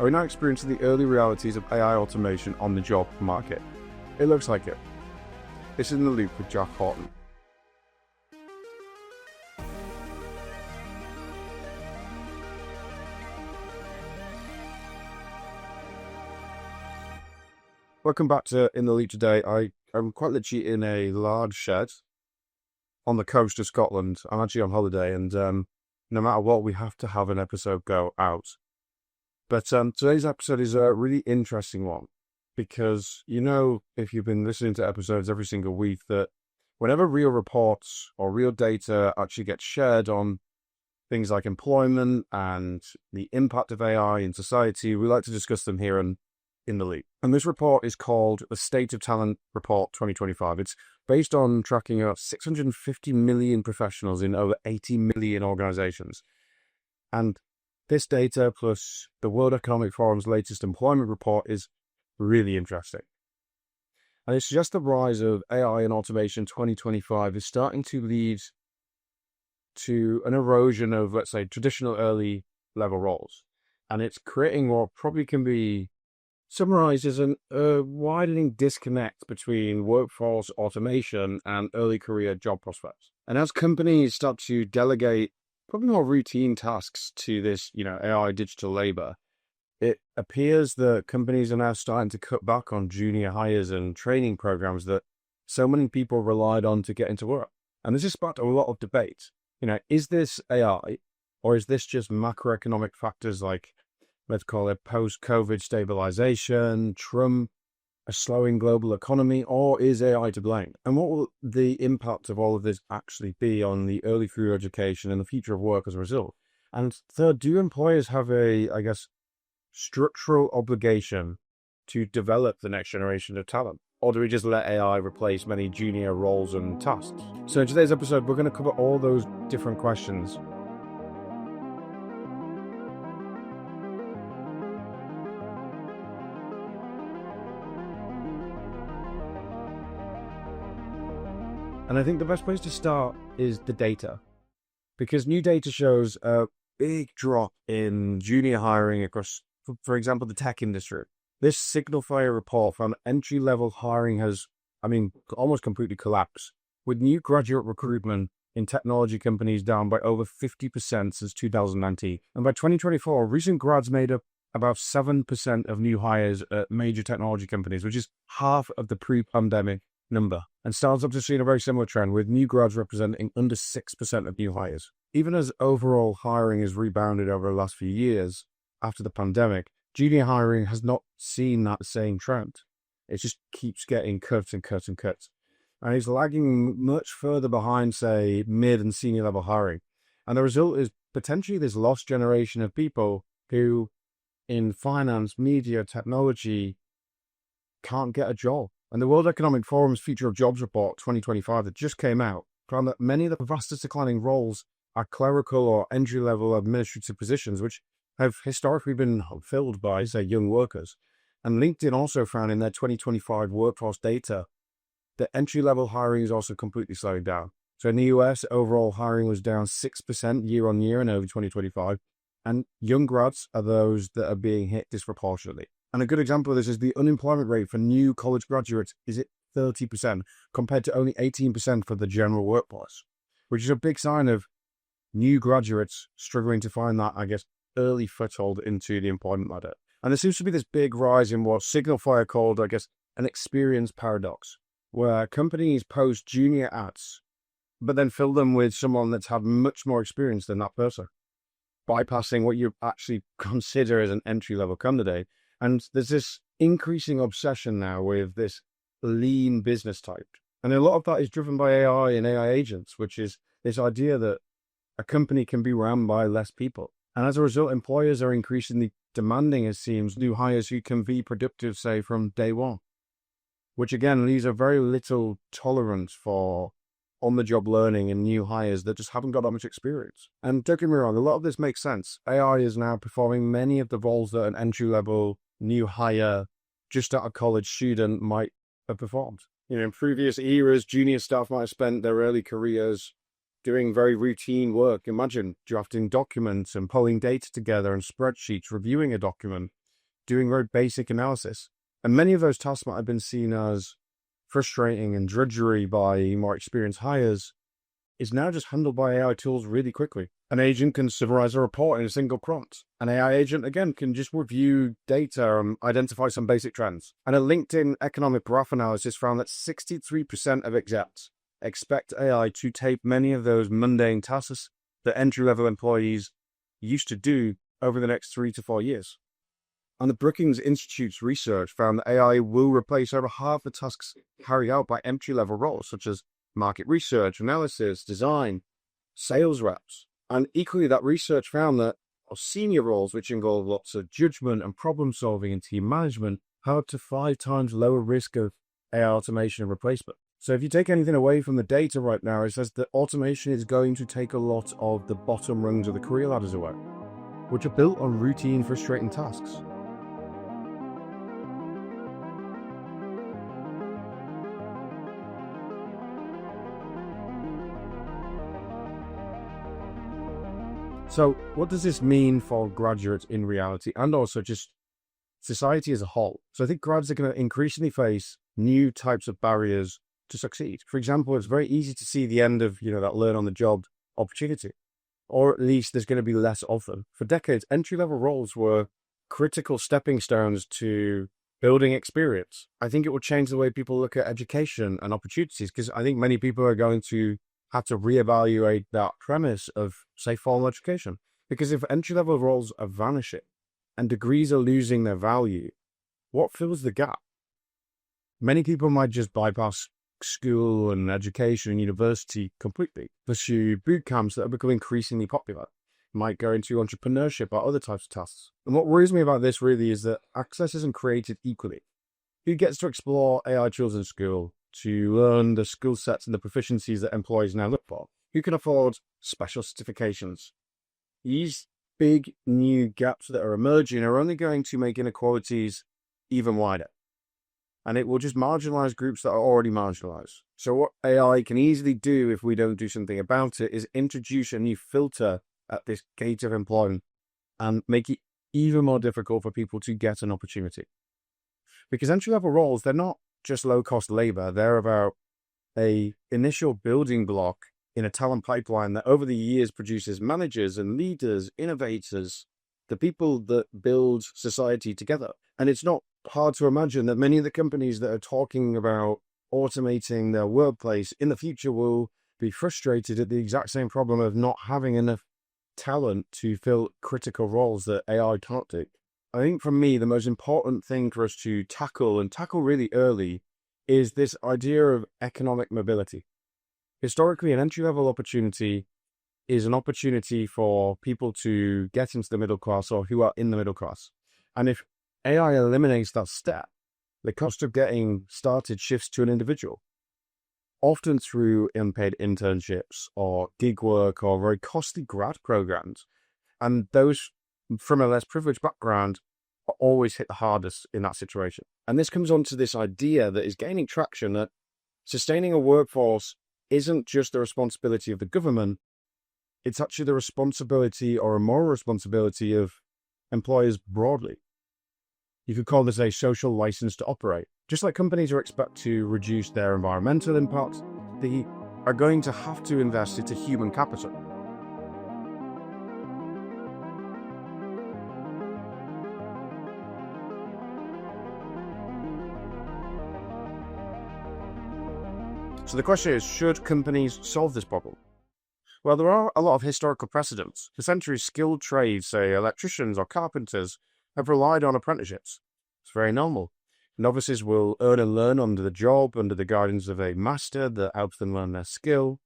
Are we now experiencing the early realities of AI automation on the job market? It looks like it. This is In the Loop with Jack Horton. Welcome back to In the Loop today. I'm quite literally in a large shed on the coast of Scotland. I'm actually on holiday, and no matter what, we have to have an episode go out. But today's episode is a really interesting one because, if you've been listening to episodes every single week, that whenever real reports or real data actually get shared on things like employment and the impact of AI in society, we like to discuss them here in the Loop. And this report is called the State of Talent Report 2025. It's based on tracking of 650 million professionals in over 80 million organizations. And this data plus the World Economic Forum's latest employment report is really interesting. And it suggests the rise of AI and automation 2025 is starting to lead to an erosion of, let's say, traditional early level roles. And it's creating what probably can be summarized as a widening disconnect between workforce automation and early career job prospects. And as companies start to delegate probably more routine tasks to this, AI digital labor, it appears that companies are now starting to cut back on junior hires and training programs that so many people relied on to get into work. And this has sparked a lot of debate. Is this AI or is this just macroeconomic factors like, let's call it post-COVID stabilization, Trump, a slowing global economy, or is AI to blame? And what will the impact of all of this actually be on the early career education and the future of work as a result? And third, do employers have a, structural obligation to develop the next generation of talent? Or do we just let AI replace many junior roles and tasks? So in today's episode, we're going to cover all those different questions. And I think the best place to start is the data, because new data shows a big drop in junior hiring across, for example, the tech industry. This Signal Fire report found entry-level hiring has, almost completely collapsed, with new graduate recruitment in technology companies down by over 50% since 2019. And by 2024, recent grads made up about 7% of new hires at major technology companies, which is half of the pre-pandemic number. And startups have seen a very similar trend, with new grads representing under 6% of new hires. Even as overall hiring has rebounded over the last few years after the pandemic, junior hiring has not seen that same trend. It just keeps getting cut and cut and cut. And it's lagging much further behind, say, mid and senior level hiring. And the result is potentially this lost generation of people who, in finance, media, technology, can't get a job. And the World Economic Forum's Future of Jobs Report 2025 that just came out found that many of the fastest declining roles are clerical or entry-level administrative positions, which have historically been filled by, say, young workers. And LinkedIn also found in their 2025 workforce data that entry-level hiring is also completely slowing down. So in the US, overall hiring was down 6% year on year in over 2025. And young grads are those that are being hit disproportionately. And a good example of this is the unemployment rate for new college graduates is at 30% compared to only 18% for the general workforce, which is a big sign of new graduates struggling to find that, early foothold into the employment ladder. And there seems to be this big rise in what Signal Fire called, an experience paradox, where companies post junior ads, but then fill them with someone that's had much more experience than that person, bypassing what you actually consider as an entry-level candidate. And there's this increasing obsession now with this lean business type. And a lot of that is driven by AI and AI agents, which is this idea that a company can be run by less people. And as a result, employers are increasingly demanding, it seems, new hires who can be productive, say, from day one. Which again, leaves a very little tolerance for on-the-job learning and new hires that just haven't got that much experience. And don't get me wrong, a lot of this makes sense. AI is now performing many of the roles that an entry-level new hire, just out of college student might have performed. In previous eras, junior staff might have spent their early careers doing very routine work. Imagine drafting documents and pulling data together and spreadsheets, reviewing a document. doing very basic analysis. And many of those tasks might have been seen as frustrating and drudgery by more experienced hires is now just handled by AI tools really quickly. An agent can summarize a report in a single prompt. An AI agent, again, can just review data and identify some basic trends. And a LinkedIn economic graph analysis found that 63% of execs expect AI to take many of those mundane tasks that entry-level employees used to do over the next 3 to 4 years. And the Brookings Institute's research found that AI will replace over half the tasks carried out by entry-level roles, such as market research, analysis, design, sales reps. And equally, that research found that senior roles, which involve lots of judgment and problem solving and team management, have up to 5 times lower risk of AI automation and replacement. So if you take anything away from the data right now, it says that automation is going to take a lot of the bottom rungs of the career ladders away, which are built on routine, frustrating tasks. So what does this mean for graduates in reality and also just society as a whole? So I think grads are going to increasingly face new types of barriers to succeed. For example, it's very easy to see the end of, that learn on the job opportunity, or at least there's going to be less of them. For decades, entry-level roles were critical stepping stones to building experience. I think it will change the way people look at education and opportunities, because I think many people are going to have to reevaluate that premise of, say, formal education. Because if entry-level roles are vanishing and degrees are losing their value, what fills the gap? Many people might just bypass school and education and university completely, pursue boot camps that are becoming increasingly popular, might go into entrepreneurship or other types of tasks. And what worries me about this really is that access isn't created equally. Who gets to explore AI tools in school, to learn the skill sets and the proficiencies that employees now look for? Who can afford special certifications? These big new gaps that are emerging are only going to make inequalities even wider. And it will just marginalize groups that are already marginalized. So what AI can easily do if we don't do something about it is introduce a new filter at this gate of employment and make it even more difficult for people to get an opportunity. Because entry-level roles, they're not just low-cost labor. They're about an initial building block in a talent pipeline that over the years produces managers and leaders, innovators, the people that build society together. And it's not hard to imagine that many of the companies that are talking about automating their workplace in the future will be frustrated at the exact same problem of not having enough talent to fill critical roles that AI can't do. I think for me, the most important thing for us to tackle really early is this idea of economic mobility. Historically, an entry-level opportunity is an opportunity for people to get into the middle class or who are in the middle class. And if AI eliminates that step, the cost of getting started shifts to an individual, often through unpaid internships or gig work or very costly grad programs. And those from a less privileged background are always hit the hardest in that situation. And this comes on to this idea that is gaining traction that sustaining a workforce isn't just the responsibility of the government, it's actually the responsibility or a moral responsibility of employers broadly. You could call this a social license to operate. Just like companies are expected to reduce their environmental impact, they are going to have to invest into human capital. So the question is, should companies solve this problem? Well, there are a lot of historical precedents. For centuries, skilled trades, say electricians or carpenters, have relied on apprenticeships. It's very normal. Novices will earn and learn under the job, under the guidance of a master that helps them learn their skill.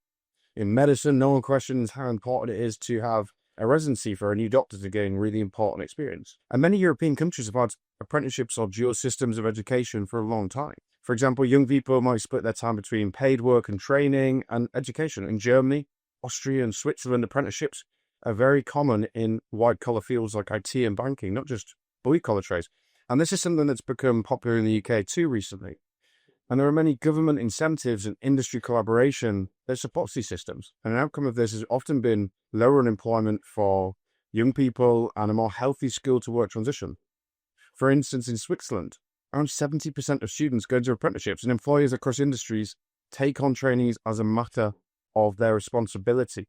In medicine, no one questions how important it is to have a residency for a new doctor to gain really important experience. And many European countries have had apprenticeships or dual systems of education for a long time. For example, young people might split their time between paid work and training and education. In Germany, Austria and Switzerland, apprenticeships are very common in white-collar fields like IT and banking, not just blue-collar trades. And this is something that's become popular in the UK too recently. And there are many government incentives and industry collaboration that supports these systems. And an outcome of this has often been lower unemployment for young people and a more healthy skill-to-work transition. For instance, in Switzerland, around 70% of students go to apprenticeships, and employers across industries take on trainees as a matter of their responsibility.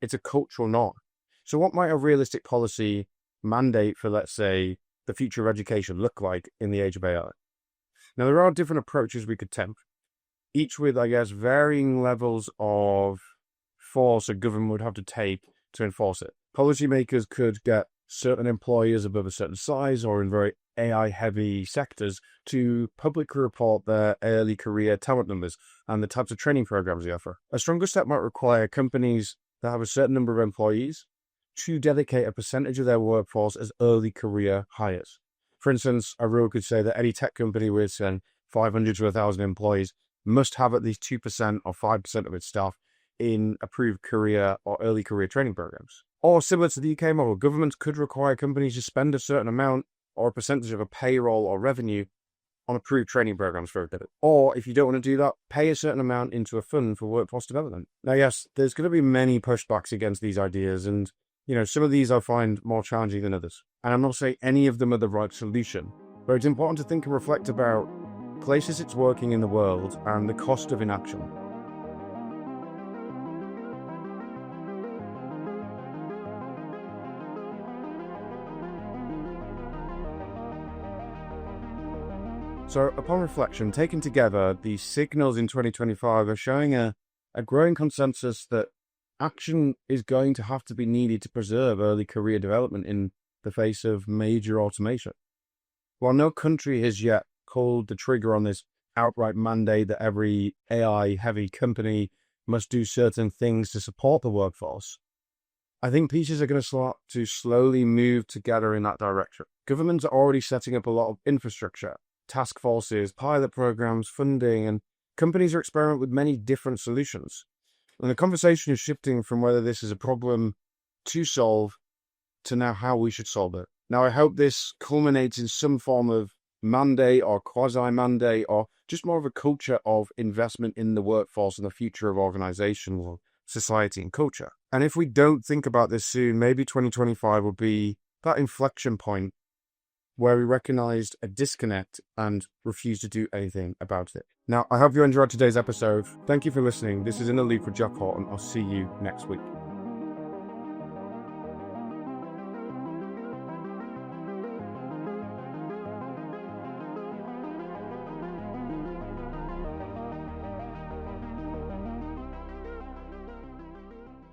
It's a cultural norm. So what might a realistic policy mandate for, let's say, the future of education look like in the age of AI? Now, there are different approaches we could take, each with, I guess, varying levels of force a government would have to take to enforce it. Policymakers could get certain employers above a certain size or in very AI-heavy sectors to publicly report their early career talent numbers and the types of training programs they offer. A stronger step might require companies that have a certain number of employees to dedicate a percentage of their workforce as early career hires. For instance, a rule could say that any tech company with 500 to 1,000 employees must have at least 2% or 5% of its staff in approved career or early career training programs. Or similar to the UK model, governments could require companies to spend a certain amount or a percentage of a payroll or revenue on approved training programs for it. Or if you don't want to do that, pay a certain amount into a fund for workforce development. Now, yes, there's going to be many pushbacks against these ideas, and some of these I find more challenging than others. And I'm not saying any of them are the right solution, but it's important to think and reflect about places it's working in the world and the cost of inaction. So upon reflection, taken together, the signals in 2025 are showing a growing consensus that action is going to have to be needed to preserve early career development in the face of major automation. While no country has yet pulled the trigger on this outright mandate that every AI-heavy company must do certain things to support the workforce, I think pieces are going to start to slowly move together in that direction. Governments are already setting up a lot of infrastructure, task forces, pilot programs, funding, and companies are experimenting with many different solutions. And the conversation is shifting from whether this is a problem to solve to now how we should solve it. Now, I hope this culminates in some form of mandate or quasi-mandate or just more of a culture of investment in the workforce and the future of organizational society and culture. And if we don't think about this soon, maybe 2025 will be that inflection point where we recognized a disconnect and refused to do anything about it. Now, I hope you enjoyed today's episode. Thank you for listening. This is In the Loop with Jack Horton. I'll see you next week.